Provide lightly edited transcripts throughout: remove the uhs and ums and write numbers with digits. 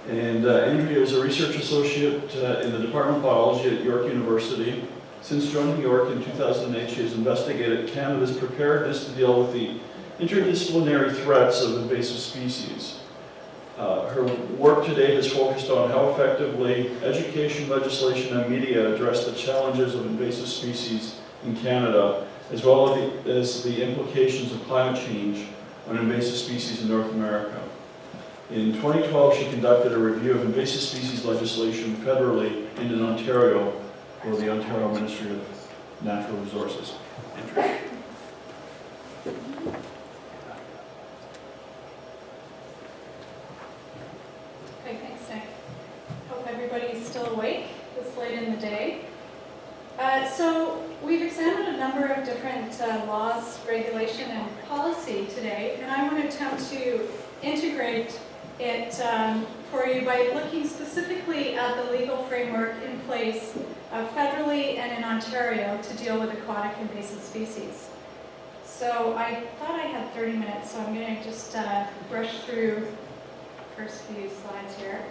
And Andrea is a research associate in the Department of Biology at York University. Since joining York in 2008, she has investigated Canada's preparedness to deal with the interdisciplinary threats of invasive species. Her work today has focused on how effectively education, legislation, and media address the challenges of invasive species in Canada, as well as the implications of climate change on invasive species in North America. In 2012, she conducted a review of invasive species legislation federally and in Ontario for the Ontario Ministry of Natural Resources. Andrea. Okay, thanks, Nick. Hope everybody's still awake this late in the day. So we've examined a number of different laws, regulation, and policy today, and I want to attempt to integrate it for you by looking specifically at the legal framework in place federally and in Ontario to deal with aquatic invasive species. So I thought I had 30 minutes, so I'm going to just brush through the first few slides here.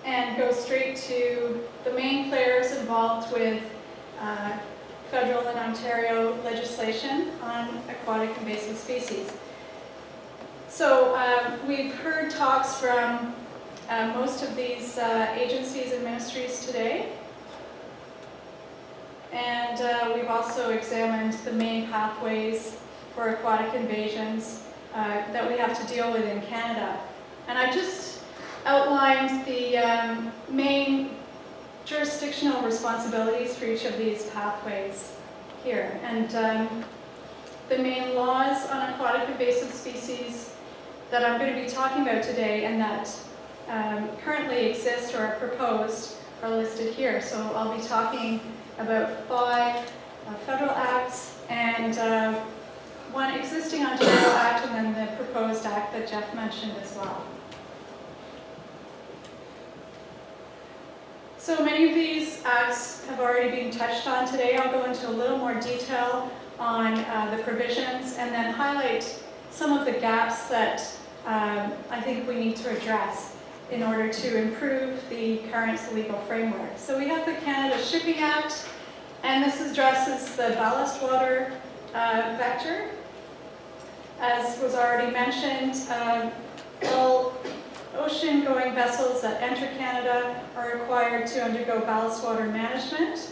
And go straight to the main players involved with federal and Ontario legislation on aquatic invasive species. So we've heard talks from most of these agencies and ministries today. And we've also examined the main pathways for aquatic invasions that we have to deal with in Canada. And I just outlined the main jurisdictional responsibilities for each of these pathways here. And the main laws on aquatic invasive species that I'm going to be talking about today and that currently exist or are proposed are listed here. So I'll be talking about 5 federal acts and one existing Ontario act and then the proposed act that Jeff mentioned as well. So many of these acts have already been touched on today. I'll go into a little more detail on the provisions and then highlight some of the gaps that I think we need to address in order to improve the current legal framework. So we have the Canada Shipping Act, and this addresses the ballast water vector. As was already mentioned, all ocean-going vessels that enter Canada are required to undergo ballast water management.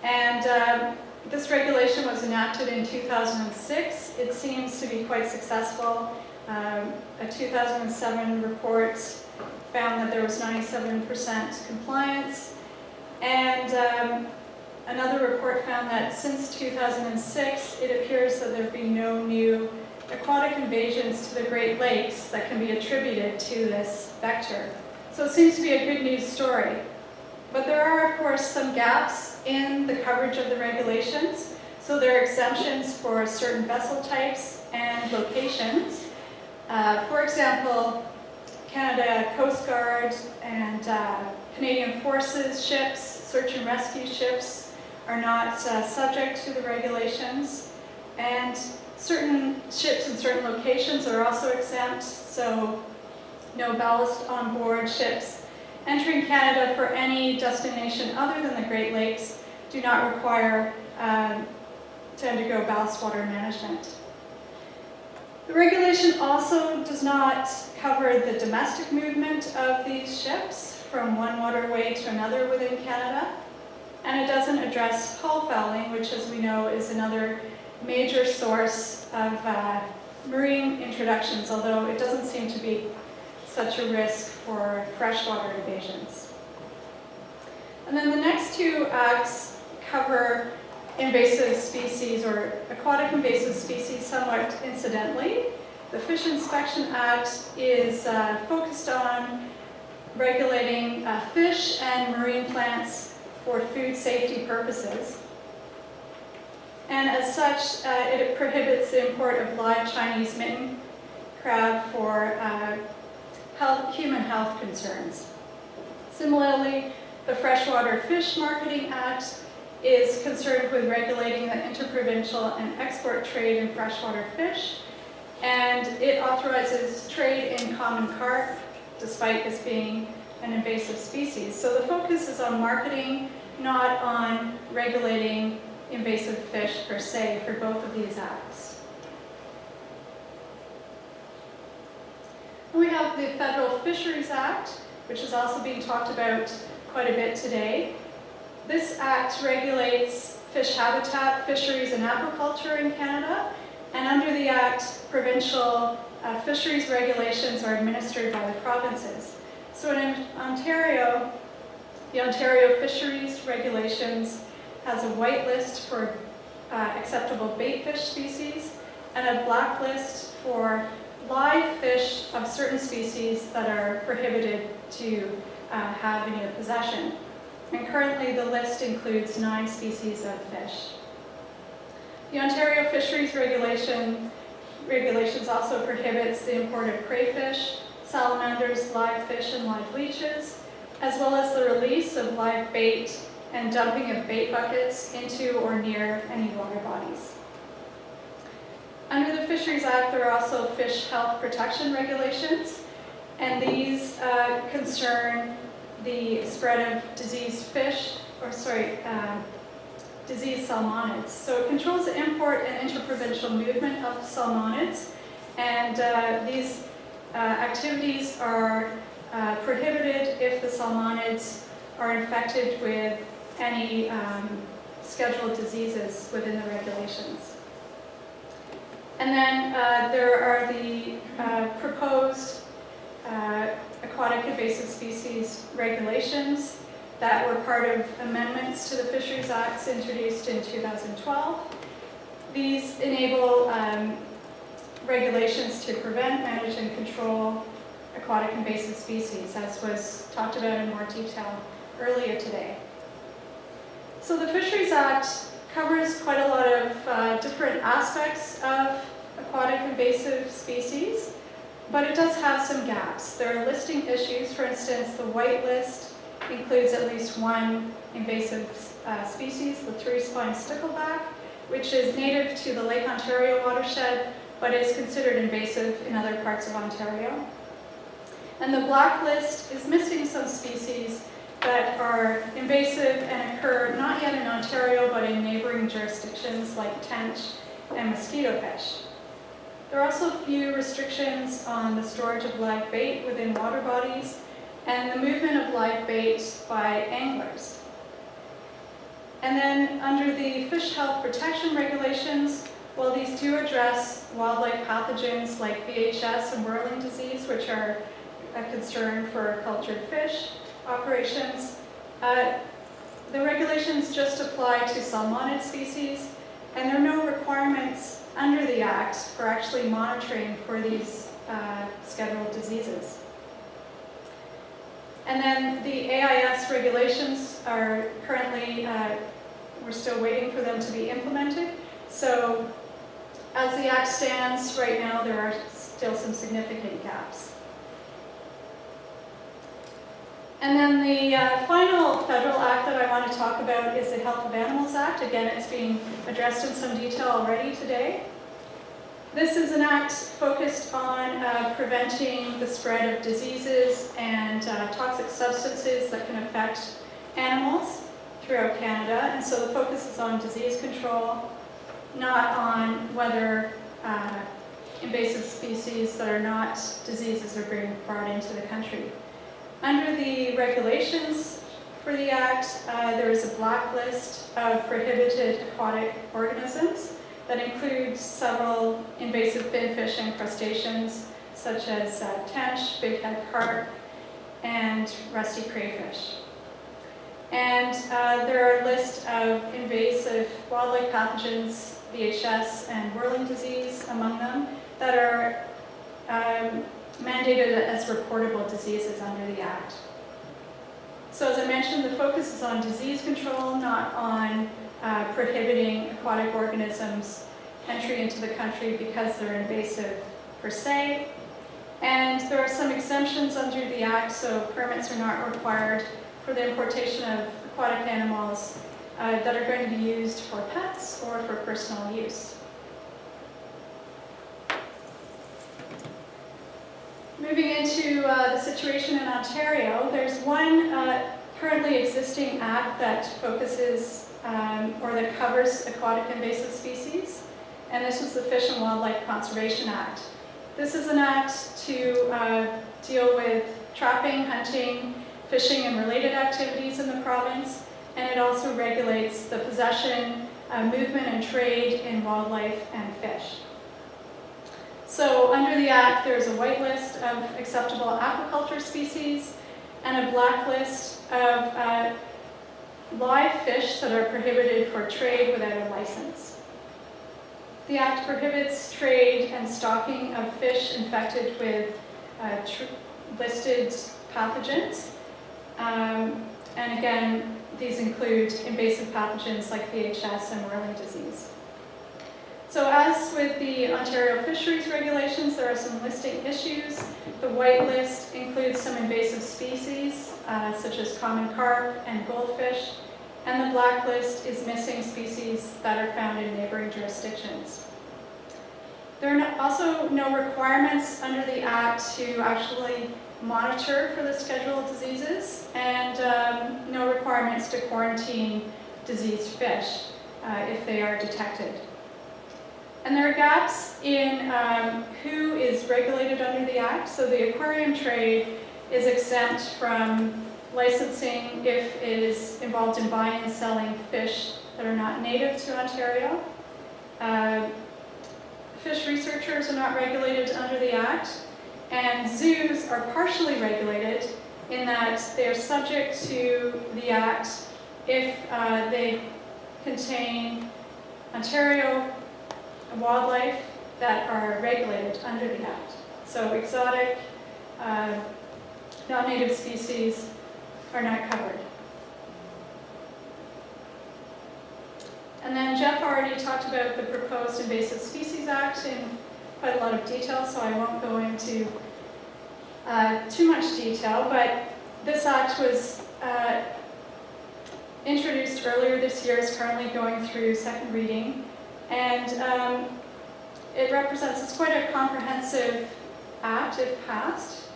And this regulation was enacted in 2006. It seems to be quite successful. A 2007 report found that there was 97% compliance. And another report found that since 2006, it appears that there have been no new aquatic invasions to the Great Lakes that can be attributed to this vector. So it seems to be a good news story. But there are, of course, some gaps in the coverage of the regulations. So there are exemptions for certain vessel types and locations. For example, Canada Coast Guard and Canadian Forces ships, search and rescue ships, are not subject to the regulations. And certain ships in certain locations are also exempt, so no ballast on board ships entering Canada for any destination other than the Great Lakes do not require to undergo ballast water management. The regulation also does not cover the domestic movement of these ships from one waterway to another within Canada, and it doesn't address hull fouling, which, as we know, is another major source of marine introductions, although it doesn't seem to be such a risk for freshwater invasions. And then the next 2 acts cover invasive species or aquatic invasive species somewhat incidentally. The Fish Inspection Act is focused on regulating fish and marine plants for food safety purposes. And as such, it prohibits the import of live Chinese mitten crab for human health concerns. Similarly, the Freshwater Fish Marketing Act is concerned with regulating the interprovincial and export trade in freshwater fish. and it authorizes trade in common carp, despite this being an invasive species. So the focus is on marketing, not on regulating invasive fish per se for both of these acts. And we have the Federal Fisheries Act, which is also being talked about quite a bit today. This act regulates fish habitat, fisheries, and aquaculture in Canada, and under the act, provincial fisheries regulations are administered by the provinces. So in Ontario, the Ontario Fisheries Regulations has a white list for acceptable bait fish species and a black list for live fish of certain species that are prohibited to have in your possession. And currently the list includes 9 species of fish. The Ontario Fisheries Regulations also prohibits the import of crayfish, salamanders, live fish, and live leeches, as well as the release of live bait and dumping of bait buckets into or near any water bodies. Under the Fisheries Act, there are also fish health protection regulations, and these concern the spread of diseased fish, diseased salmonids. So it controls the import and interprovincial movement of salmonids, and these activities are prohibited if the salmonids are infected with any scheduled diseases within the regulations. And then there are the proposed aquatic invasive species regulations that were part of amendments to the Fisheries Acts introduced in 2012. These enable regulations to prevent, manage, and control aquatic invasive species, as was talked about in more detail earlier today. So the Fisheries Act covers quite a lot of different aspects of aquatic invasive species, but it does have some gaps. There are listing issues. For instance, the white list includes at least one invasive species, the three-spined stickleback, which is native to the Lake Ontario watershed, but is considered invasive in other parts of Ontario. And the black list is missing some species that are invasive and occur not yet in Ontario, but in neighboring jurisdictions like tench and mosquito fish. There are also a few restrictions on the storage of live bait within water bodies and the movement of live bait by anglers. And then under the fish health protection regulations, while these do address wildlife pathogens like VHS and whirling disease, which are a concern for cultured fish operations, the regulations just apply to salmonid species, and there are no requirements under the Act for actually monitoring for these scheduled diseases. And then the AIS regulations are currently, we're still waiting for them to be implemented. So as the Act stands right now, there are still some significant gaps. And then the final federal act that I want to talk about is the Health of Animals Act. Again, it's being addressed in some detail already today. This is an act focused on preventing the spread of diseases and toxic substances that can affect animals throughout Canada. And so the focus is on disease control, not on whether invasive species that are not diseases are being brought into the country. Under the regulations for the Act, there is a blacklist of prohibited aquatic organisms that includes several invasive finfish and crustaceans, such as tench, bighead carp, and rusty crayfish. And there are a list of invasive wildlife pathogens, VHS and whirling disease among them, that are mandated as reportable diseases under the Act. So as I mentioned, the focus is on disease control, not on prohibiting aquatic organisms entry into the country because they're invasive per se. And there are some exemptions under the Act, so permits are not required for the importation of aquatic animals that are going to be used for pets or for personal use. Moving into the situation in Ontario, there's one currently existing act that focuses or that covers aquatic invasive species, and this is the Fish and Wildlife Conservation Act. This is an act to deal with trapping, hunting, fishing, and related activities in the province, and it also regulates the possession, movement, and trade in wildlife and fish. So under the Act, there's a whitelist of acceptable aquaculture species and a blacklist of live fish that are prohibited for trade without a license. The Act prohibits trade and stocking of fish infected with listed pathogens. And again, these include invasive pathogens like VHS and Whirling disease. So as with the Ontario fisheries regulations, there are some listing issues. The white list includes some invasive species, such as common carp and goldfish, and the black list is missing species that are found in neighboring jurisdictions. There are also no requirements under the Act to actually monitor for the scheduled diseases, and no requirements to quarantine diseased fish if they are detected. And there are gaps in who is regulated under the Act. So the aquarium trade is exempt from licensing if it is involved in buying and selling fish that are not native to Ontario. Fish researchers are not regulated under the Act, and zoos are partially regulated in that they are subject to the Act if they contain Ontario wildlife that are regulated under the Act. So exotic, non-native species are not covered. And then Jeff already talked about the proposed Invasive Species Act in quite a lot of detail, so I won't go into too much detail, but this act was introduced earlier this year, is currently going through second reading, and it represents, it's quite a comprehensive act if passed.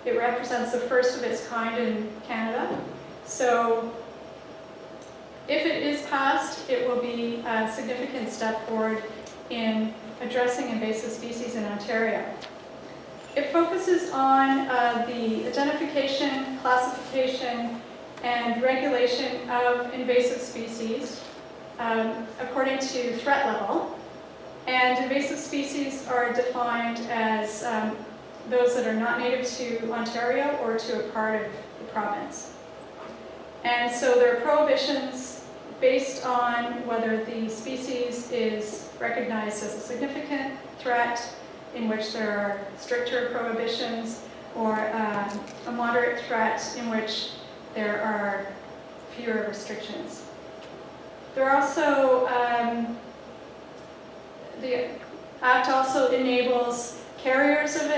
It represents the first of its kind in Canada. So if it is passed, it will be a significant step forward in addressing invasive species in Ontario. It focuses on the identification, classification, and regulation of invasive species according to threat level. And invasive species are defined as those that are not native to Ontario or to a part of the province. And so there are prohibitions based on whether the species is recognized as a significant threat, in which there are stricter prohibitions, or a moderate threat in which there are fewer restrictions. There are also, the Act also enables carriers of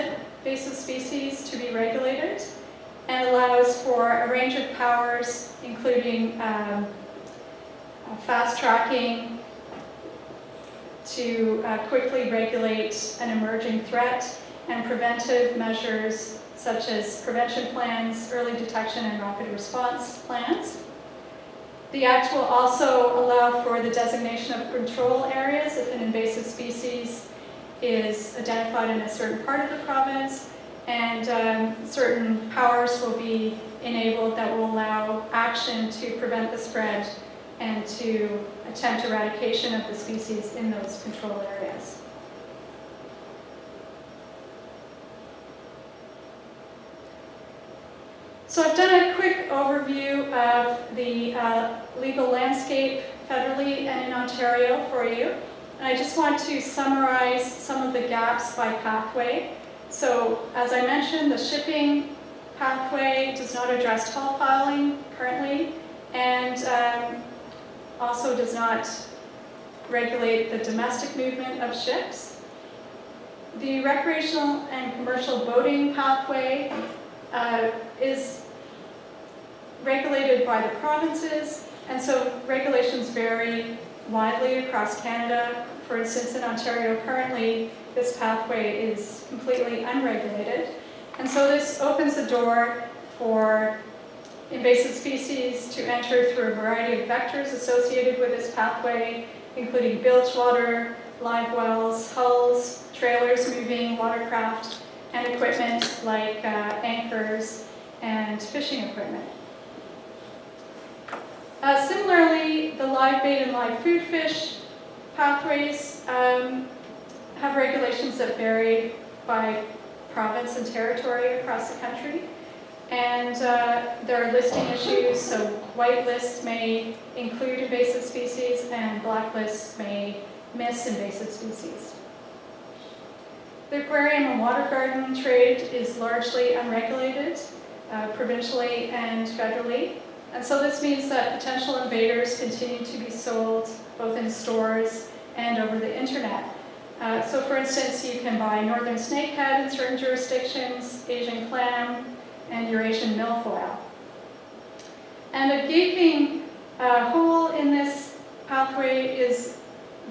invasive species to be regulated and allows for a range of powers, including fast tracking to quickly regulate an emerging threat, and preventive measures such as prevention plans, early detection, and rapid response plans. The Act will also allow for the designation of control areas if an invasive species is identified in a certain part of the province, and certain powers will be enabled that will allow action to prevent the spread and to attempt eradication of the species in those control areas. So I've done a quick overview of the legal landscape federally and in Ontario for you. And I just want to summarize some of the gaps by pathway. So as I mentioned, the shipping pathway does not address hull filing currently, and also does not regulate the domestic movement of ships. The recreational and commercial boating pathway is regulated by the provinces, and so regulations vary widely across Canada. For instance, in Ontario currently, this pathway is completely unregulated. And so this opens the door for invasive species to enter through a variety of vectors associated with this pathway, including bilge water, live wells, hulls, trailers moving, watercraft, and equipment like anchors and fishing equipment. Similarly, the live bait and live food fish pathways have regulations that vary by province and territory across the country. And there are listing issues, so white lists may include invasive species and black lists may miss invasive species. The aquarium and water garden trade is largely unregulated, provincially and federally. And so this means that potential invaders continue to be sold both in stores and over the internet. So for instance, you can buy northern snakehead in certain jurisdictions, Asian clam, and Eurasian milfoil. And a gaping hole in this pathway is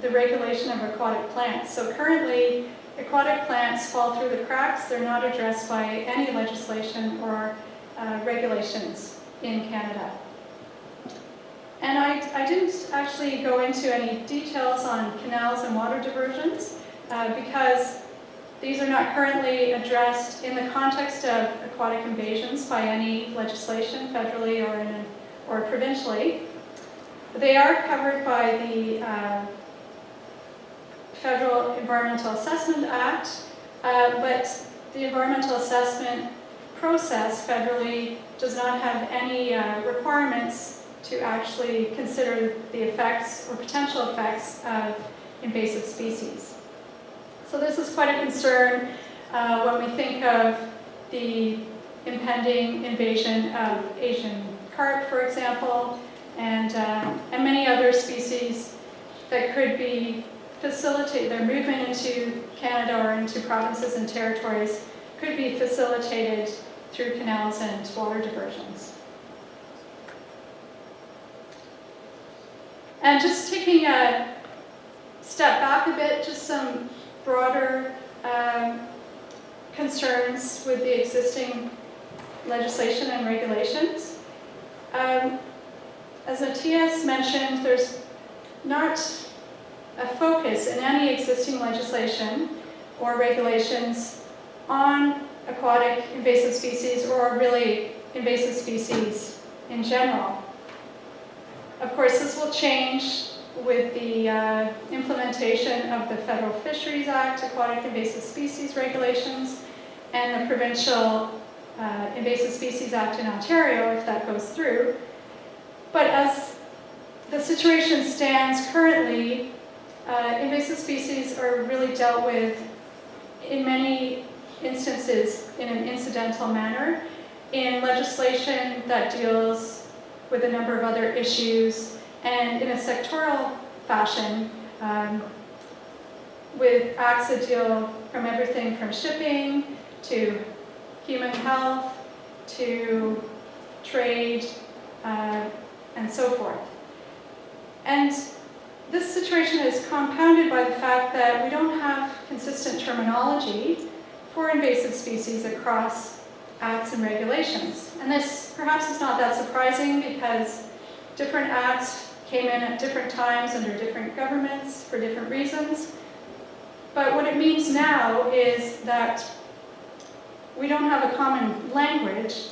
the regulation of aquatic plants. So currently, aquatic plants fall through the cracks. They're not addressed by any legislation or regulations in Canada. And I didn't actually go into any details on canals and water diversions because these are not currently addressed in the context of aquatic invasions by any legislation, federally or provincially. They are covered by the Federal Environmental Assessment Act, but the environmental assessment process federally does not have any requirements to actually consider the effects or potential effects of invasive species. So this is quite a concern when we think of the impending invasion of Asian carp, for example, and many other species that could be facilitated, their movement into Canada or into provinces and territories could be facilitated through canals and water diversions. And just taking a step back a bit, just some broader concerns with the existing legislation and regulations. As Matthias mentioned, there's not a focus in any existing legislation or regulations on aquatic invasive species or really invasive species in general. Of course, this will change with the implementation of the Federal Fisheries Act, Aquatic Invasive Species Regulations, and the Provincial Invasive Species Act in Ontario, if that goes through. But as the situation stands currently, invasive species are really dealt with in many instances in an incidental manner in legislation that deals with a number of other issues and in a sectoral fashion with acts that deal from everything from shipping to human health to trade and so forth. And this situation is compounded by the fact that we don't have consistent terminology for invasive species across acts and regulations. And this perhaps is not that surprising because different acts came in at different times under different governments for different reasons. But what it means now is that we don't have a common language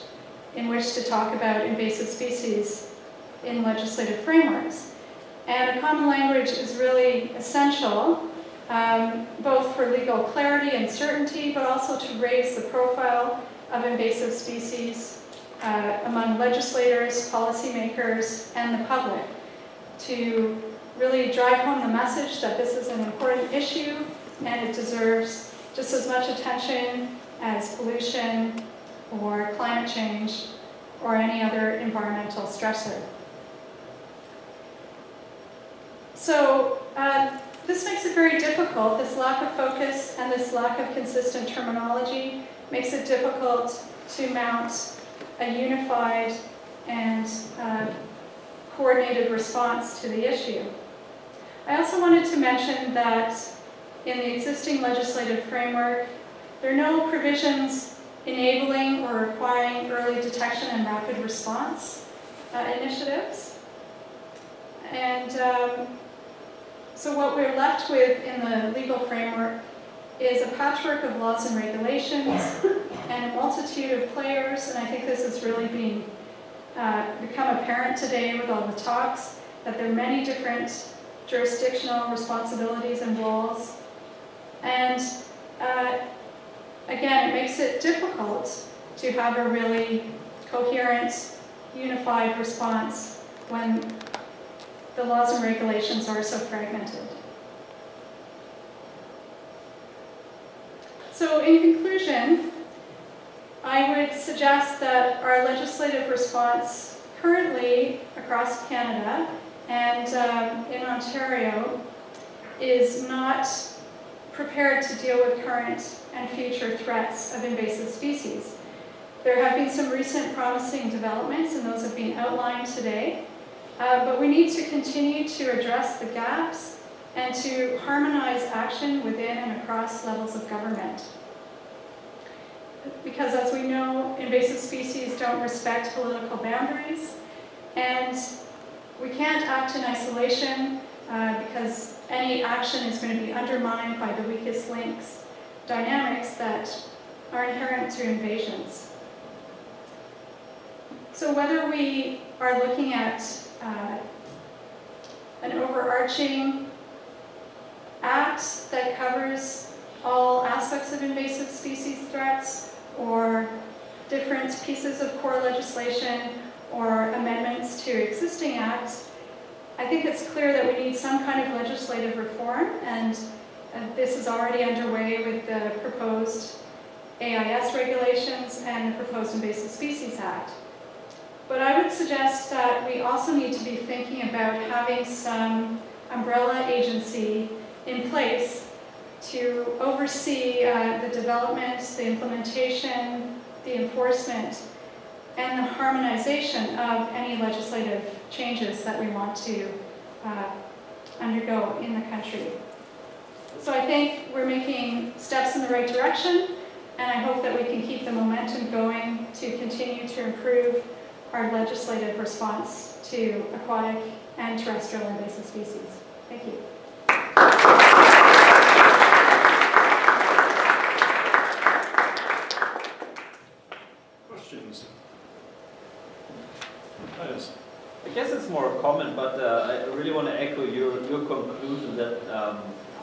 in which to talk about invasive species in legislative frameworks. And a common language is really essential, both for legal clarity and certainty, but also to raise the profile of invasive species among legislators, policymakers, and the public, to really drive home the message that this is an important issue and it deserves just as much attention as pollution or climate change or any other environmental stressor. So this makes it very difficult. This lack of focus and this lack of consistent terminology makes it difficult to mount a unified and coordinated response to the issue. I also wanted to mention that in the existing legislative framework, there are no provisions enabling or requiring early detection and rapid response initiatives. And so what we're left with in the legal framework is a patchwork of laws and regulations and a multitude of players, and I think this is really become apparent today with all the talks, that there are many different jurisdictional responsibilities and roles. And again, it makes it difficult to have a really coherent, unified response when the laws and regulations are so fragmented. So in conclusion, I would suggest that our legislative response currently across Canada and in Ontario is not prepared to deal with current and future threats of invasive species. There have been some recent promising developments, and those have been outlined today, but we need to continue to address the gaps and to harmonize action within and across levels of government. Because as we know, invasive species don't respect political boundaries, and we can't act in isolation because any action is going to be undermined by the weakest links dynamics that are inherent to invasions. So whether we are looking at an overarching act that covers all aspects of invasive species threats, or different pieces of core legislation, or amendments to existing acts, I think it's clear that we need some kind of legislative reform, and this is already underway with the proposed AIS regulations and the proposed Invasive Species Act. But I would suggest that we also need to be thinking about having some umbrella agency in place to oversee the development, the implementation, the enforcement, and the harmonization of any legislative changes that we want to undergo in the country. So I think we're making steps in the right direction, and I hope that we can keep the momentum going to continue to improve our legislative response to aquatic and terrestrial invasive species. Thank you. Questions? I guess it's more a comment, but I really want to echo your conclusion that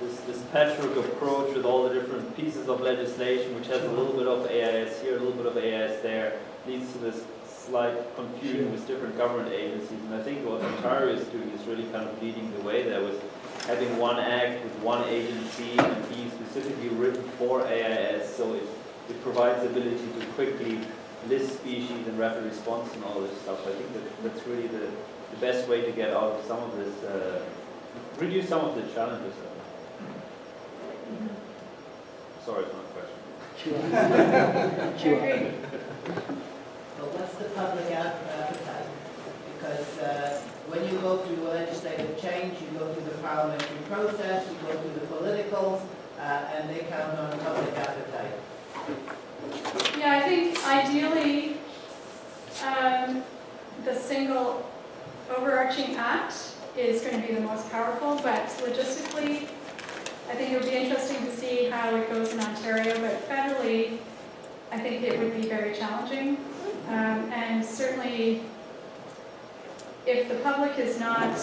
this patchwork approach with all the different pieces of legislation, which has a little bit of AIS here, a little bit of AIS there, leads to this slight confusion with different government agencies. And I think what Ontario is doing is really kind of leading the way there with having one act with one agency and be specifically written for AIS, so it provides the ability to quickly list species and rapid response and all this stuff. I think that's really the best way to get out of some of this, reduce some of the challenges. Sorry, it's not a question. Sure. But what's the public appetite? Because when you go through legislative change, you go through the parliamentary process, you go through the politicals, and they count on public appetite. Yeah, I think ideally the single overarching act is going to be the most powerful, but logistically, I think it would be interesting to see how it goes in Ontario, but federally, I think it would be very challenging. And certainly, if the public is not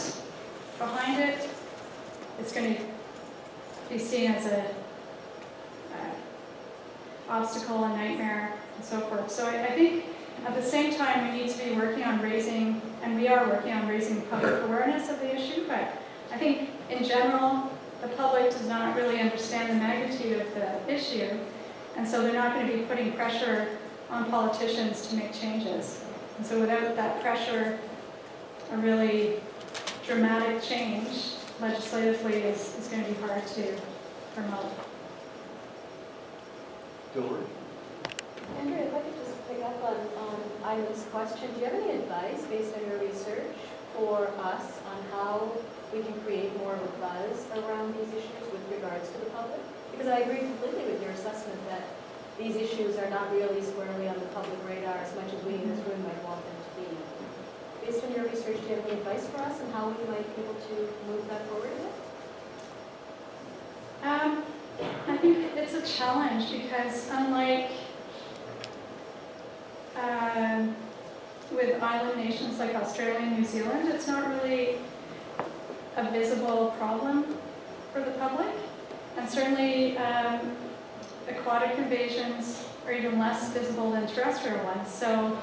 behind it, it's going to be seen as an obstacle, a nightmare, and so forth. So I think at the same time, we need to be working on raising, and we are working on raising public awareness of the issue, but I think in general, the public does not really understand the magnitude of the issue, and so they're not going to be putting pressure on politicians to make changes. And so without that pressure, a really dramatic change legislatively is going to be hard to promote. Hillary? Andrea, if I could just pick up on Ivan's question, do you have any advice based on your research for us on how we can create more of a buzz around these issues with regards to the public? Because I agree completely with your assessment that these issues are not really squarely on the public radar as much as we in this room might want them to be. Based on your research, do you have any advice for us on how we might be able to move that forward a bit? I think it's a challenge because unlike with island nations like Australia and New Zealand, it's not really a visible problem for the public. And certainly aquatic invasions are even less visible than terrestrial ones. So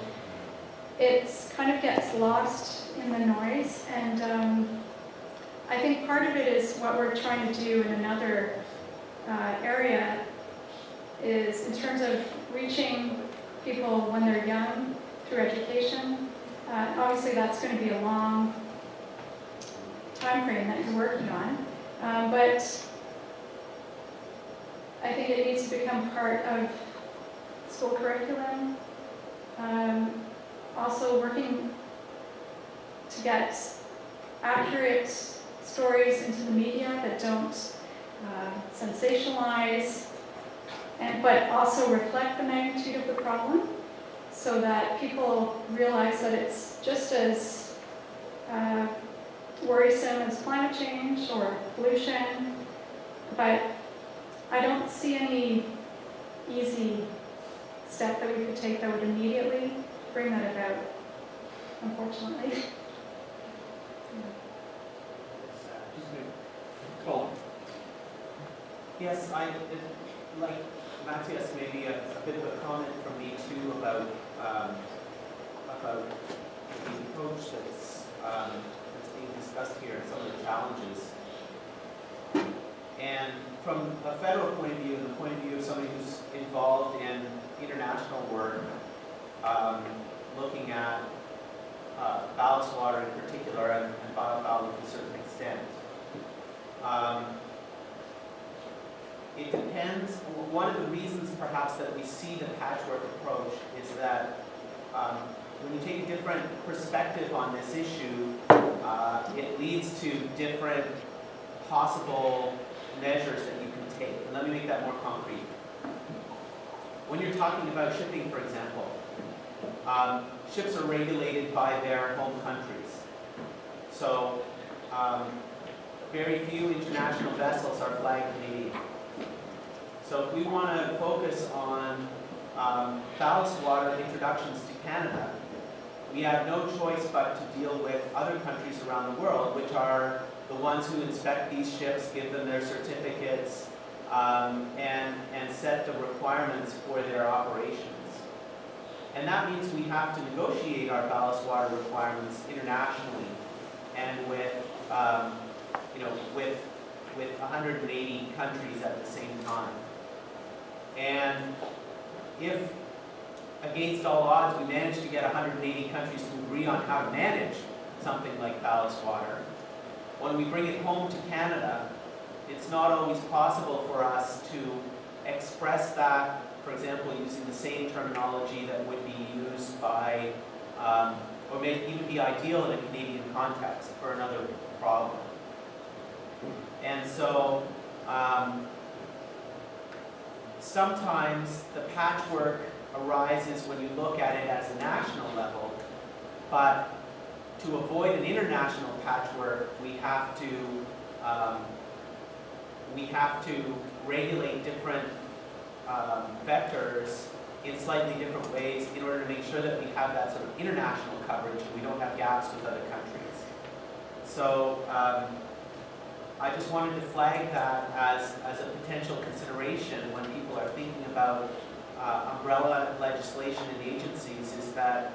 it kind of gets lost in the noise. And I think part of it is what we're trying to do in another area is in terms of reaching people when they're young through education. Obviously that's going to be a long time frame that you're working on, but I think it needs to become part of school curriculum. Also working to get accurate stories into the media that don't sensationalize, but also reflect the magnitude of the problem so that people realize that it's just as worrisome as climate change or pollution. But I don't see any easy step that we could take that would immediately bring that about, unfortunately. Colin. Yes, like Matthias, maybe a bit of a comment from me too about the approach that's being discussed here and some of the challenges. And from a federal point of view, and the point of view of somebody who's involved in international work, looking at ballast water in particular and biofouling to a certain extent. It depends. One of the reasons perhaps that we see the patchwork approach is that when you take a different perspective on this issue, it leads to different possible measures that you can take. And let me make that more concrete. When you're talking about shipping, for example, ships are regulated by their home countries. So very few international vessels are flagged Canadian. So if we want to focus on ballast water introductions to Canada, we have no choice but to deal with other countries around the world, which are the ones who inspect these ships, give them their certificates, and set the requirements for their operations. And that means we have to negotiate our ballast water requirements internationally and with 180 countries at the same time. And if, against all odds, we manage to get 180 countries to agree on how to manage something like ballast water, when we bring it home to Canada, it's not always possible for us to express that, for example, using the same terminology that would be used by, or may even be ideal in a Canadian context for another problem. And so, sometimes the patchwork arises when you look at it as a national level, but to avoid an international patchwork, we have to regulate different vectors in slightly different ways in order to make sure that we have that sort of international coverage and we don't have gaps with other countries. So I just wanted to flag that as a potential consideration when people are thinking about umbrella legislation in agencies, is that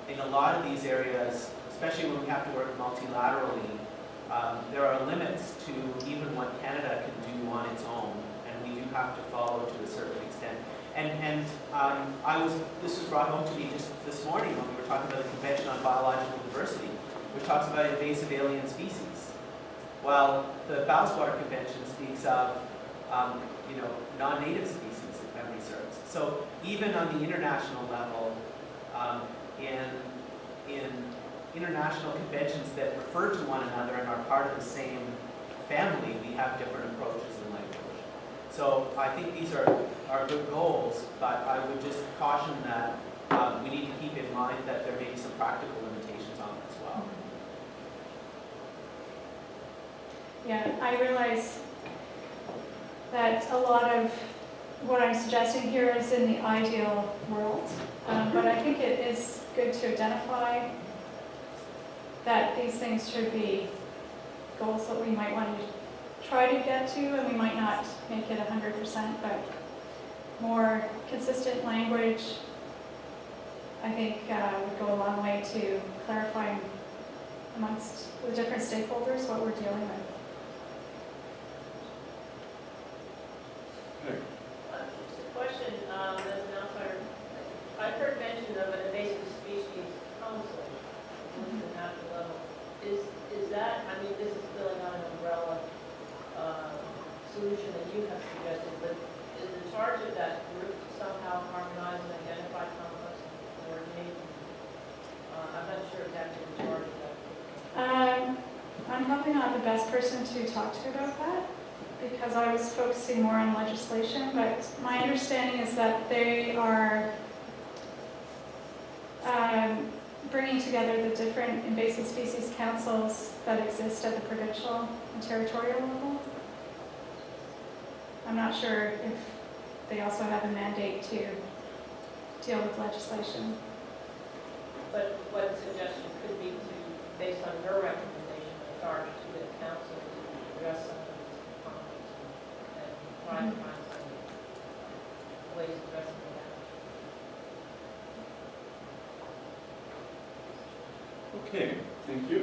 in a lot of these areas, especially when we have to work multilaterally, there are limits to even what Canada can do on its own, and we do have to follow to a certain extent. And this was brought home to me just this morning when we were talking about the Convention on Biological Diversity, which talks about invasive alien species. While the Ballast Water Convention speaks of non-native species, if memory serves. So even on the international level, in international conventions that refer to one another and are part of the same family, we have different approaches in language. So I think these are good goals, but I would just caution that we need to keep in mind that there may be some practical limitations on it as well. Yeah, I realize that a lot of what I'm suggesting here is in the ideal world, but I think it is good to identify that these things should be goals that we might want to try to get to, and we might not make it 100%, but more consistent language, I think, would go a long way to clarifying amongst the different stakeholders what we're dealing with. Just a question, as an outsider, I've heard mention of an invasive species council at the national level. Is that, I mean, this is filling out an umbrella solution that you have suggested, but is the charge of that group to somehow harmonize and identify conflicts and coordinate? I'm not sure exactly the charge of that. I'm probably not the best person to talk to about that, because I was focusing more on legislation, but my understanding is that they are bringing together the different invasive species councils that exist at the provincial and territorial level. I'm not sure if they also have a mandate to deal with legislation. But what suggestion could be to, based on your recommendation, a charge to the council to address some of these conflicts and try to find some ways of addressing that? Okay, thank you.